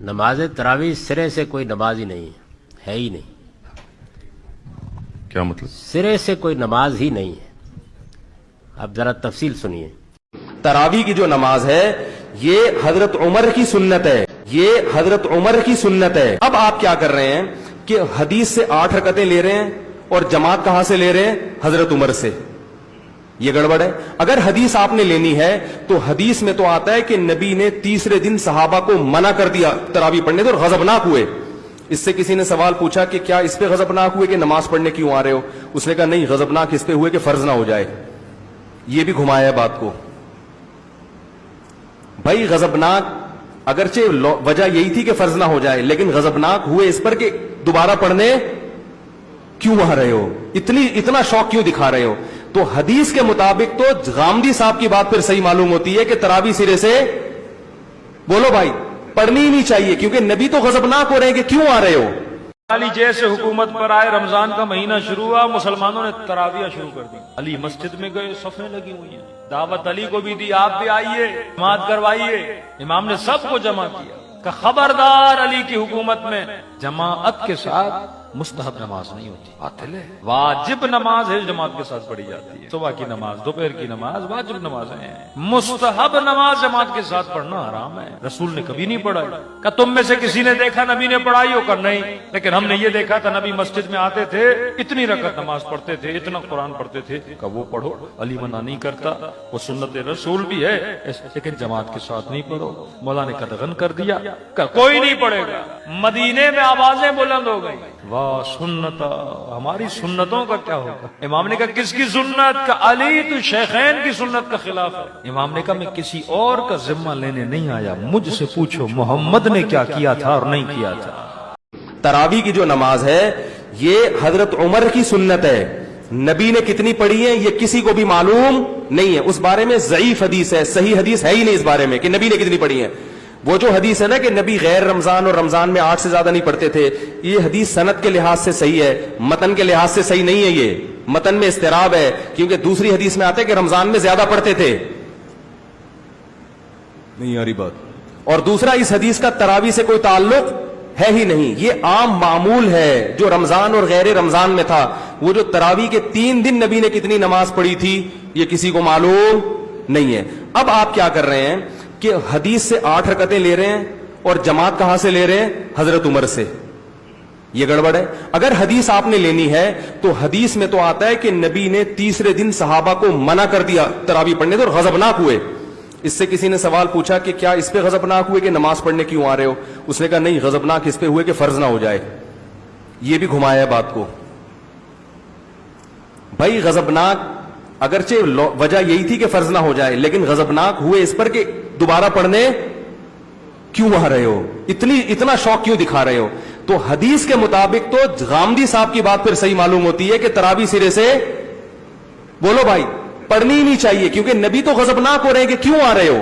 نماز تراویح سرے سے کوئی نماز ہی نہیں ہے ہی نہیں. کیا مطلب؟ سرے سے کوئی نماز ہی نہیں ہے. اب ذرا تفصیل سنیے. تراویح کی جو نماز ہے یہ حضرت عمر کی سنت ہے، یہ حضرت عمر کی سنت ہے. اب آپ کیا کر رہے ہیں کہ حدیث سے 8 رکعتیں لے رہے ہیں اور جماعت کہاں سے لے رہے ہیں؟ حضرت عمر سے. یہ گڑبڑ ہے. اگر حدیث آپ نے لینی ہے تو حدیث میں تو آتا ہے کہ نبی نے تیسرے دن صحابہ کو منع کر دیا تراویح پڑھنے سے اور غضبناک ہوئے. اس سے کسی نے سوال پوچھا کہ کیا اس پہ غضبناک ہوئے کہ نماز پڑھنے کیوں آ رہے ہو؟ اس نے کہا نہیں، غضبناک اس پہ ہوئے کہ فرض نہ ہو جائے. یہ بھی گھمایا ہے بات کو. بھائی غضبناک اگرچہ وجہ یہی تھی کہ فرض نہ ہو جائے، لیکن غضبناک ہوئے اس پر کہ دوبارہ پڑھنے کیوں آ رہے ہو، اتنا شوق کیوں دکھا رہے ہو؟ تو حدیث کے مطابق تو غامدی صاحب کی بات پھر صحیح معلوم ہوتی ہے کہ تراویح سرے سے بولو بھائی پڑھنی ہی نہیں چاہیے، کیونکہ نبی تو غضبناک ہو رہے ہیں کہ کیوں آ رہے ہو. علی جیسے حکومت پر آئے، رمضان کا مہینہ شروع ہوا، مسلمانوں نے تراویح شروع کر دی. علی مسجد میں گئے، صفیں لگی ہوئی ہیں. دعوت علی کو بھی دی، آپ بھی آئیے، جماعت کروائیے. امام نے سب کو جمع کیا کہ خبردار علی کی حکومت میں جماعت کے ساتھ مستحب نماز نہیں ہوتی، باطل ہے. واجب نماز ہے جماعت کے ساتھ پڑھی جاتی ہے. صبح کی نماز، دوپہر کی نماز واجب نمازیں ہیں. مستحب نماز جماعت کے ساتھ پڑھنا حرام ہے. رسول نے کبھی نہیں پڑھائی. کہ تم میں سے کسی نے دیکھا نبی نے پڑھائی ہو؟ کر نہیں، لیکن ہم نے یہ دیکھا تھا نبی مسجد میں آتے تھے، اتنی رکعت نماز پڑھتے تھے، اتنا قرآن پڑھتے تھے. کہ وہ پڑھو، علی منع نہیں کرتا، وہ سنت رسول بھی ہے، لیکن جماعت کے ساتھ نہیں پڑھو. مولا نے قدغن کر دیا کہ کوئی نہیں پڑھے گا. مدینے میں آوازیں بلند ہو گئی، واہ سنت، ہماری سنتوں کا کیا ہوگا؟ امام نے کہا کس کی سنت؟ کا علی تو شیخین کی سنت کا خلاف ہے. امام نے کہا میں کسی اور کا ذمہ لینے نہیں آیا، مجھ سے پوچھو محمد نے کیا کیا تھا اور نہیں کیا تھا. تراویح کی جو نماز ہے یہ حضرت عمر کی سنت ہے. نبی نے کتنی پڑھی ہے یہ کسی کو بھی معلوم نہیں ہے. اس بارے میں ضعیف حدیث ہے، صحیح حدیث ہے ہی نہیں اس بارے میں کہ نبی نے کتنی پڑھی ہے. وہ جو حدیث ہے نا کہ نبی غیر رمضان اور رمضان میں 8 سے زیادہ نہیں پڑھتے تھے، یہ حدیث سند کے لحاظ سے صحیح ہے، متن کے لحاظ سے صحیح نہیں ہے. یہ متن میں اضطراب ہے، کیونکہ دوسری حدیث میں آتا ہے کہ رمضان میں زیادہ پڑھتے تھے. نہیں آ رہی بات. اور دوسرا اس حدیث کا تراویح سے کوئی تعلق ہے ہی نہیں. یہ عام معمول ہے جو رمضان اور غیر رمضان میں تھا. وہ جو تراویح کے 3 دن نبی نے کتنی نماز پڑھی تھی یہ کسی کو معلوم نہیں ہے. اب آپ کیا کر رہے ہیں کہ حدیث سے 8 رکعتیں لے رہے ہیں اور جماعت کہاں سے لے رہے ہیں؟ حضرت عمر سے. یہ گڑبڑ ہے. اگر حدیث آپ نے لینی ہے تو حدیث میں تو آتا ہے کہ نبی نے تیسرے دن صحابہ کو منع کر دیا تراویح پڑھنے سے اور غضبناک ہوئے. اس سے کسی نے سوال پوچھا کہ کیا اس پہ غضبناک ہوئے کہ نماز پڑھنے کیوں آ رہے ہو؟ اس نے کہا نہیں، غضبناک اس پہ ہوئے کہ فرض نہ ہو جائے. یہ بھی گھمایا ہے بات کو. بھائی غضبناک اگرچہ وجہ یہی تھی کہ فرض نہ ہو جائے، لیکن غضبناک ہوئے اس پر کہ دوبارہ پڑھنے کیوں آ رہے ہو، اتنا شوق کیوں دکھا رہے ہو؟ تو حدیث کے مطابق تو غامدی صاحب کی بات پھر صحیح معلوم ہوتی ہے کہ تراویح سرے سے بولو بھائی پڑھنی ہی نہیں چاہیے، کیونکہ نبی تو غضبناک ہو رہے ہیں کہ کیوں آ رہے ہو.